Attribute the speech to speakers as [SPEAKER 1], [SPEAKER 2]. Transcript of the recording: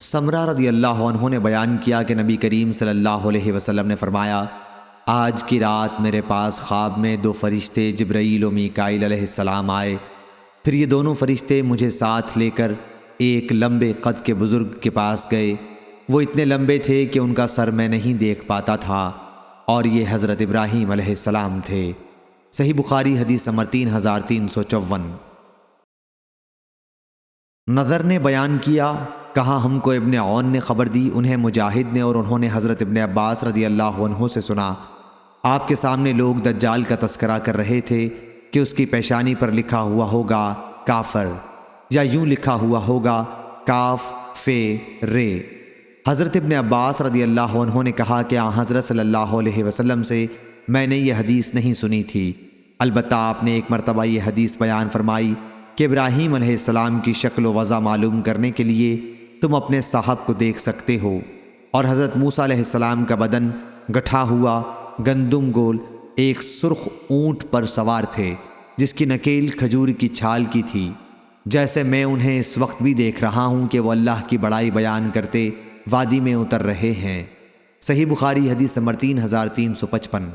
[SPEAKER 1] سمرہ رضی اللہ عنہ نے بیان کیا کہ نبی کریم صلی اللہ علیہ وسلم نے فرمایا، آج کی رات میرے پاس خواب میں دو فرشتے جبرائیل و میکائیل علیہ السلام آئے۔ پھر یہ دونوں فرشتے مجھے ساتھ لے کر ایک لمبے قد کے بزرگ کے پاس گئے۔ وہ اتنے لمبے تھے کہ ان کا سر میں نہیں دیکھ پاتا تھا، اور یہ حضرت ابراہیم علیہ السلام تھے۔ صحیح بخاری حدیث نمبر 3354۔ نظر نے بیان کیا، کہا ہم کو ابن عون نے خبر دی، انہیں مجاہد نے، اور انہوں نے حضرت ابن عباس رضی اللہ عنہ سے سنا۔ آپ کے سامنے لوگ دجال کا تذکرہ کر رہے تھے کہ اس کی پیشانی پر لکھا ہوا ہوگا کافر، یا یوں لکھا ہوا ہوگا کاف فے رے۔ حضرت ابن عباس رضی اللہ عنہ نے کہا کہ حضرت صلی اللہ علیہ وسلم سے میں نے یہ حدیث نہیں سنی تھی، البتہ آپ نے ایک مرتبہ یہ حدیث بیان فرمائی کہ ابراہیم علیہ السلام کی شکل و وضع معلوم کرنے کے لیے تم اپنے صاحب کو دیکھ سکتے ہو، اور حضرت موسیٰ علیہ السلام کا بدن گٹھا ہوا گندم گول ایک سرخ اونٹ پر سوار تھے، جس کی نکیل کھجور کی چھال کی تھی، جیسے میں انہیں اس وقت بھی دیکھ رہا ہوں کہ وہ اللہ کی بڑائی بیان کرتے وادی میں اتر رہے ہیں۔ صحیح بخاری حدیث نمبر 3355۔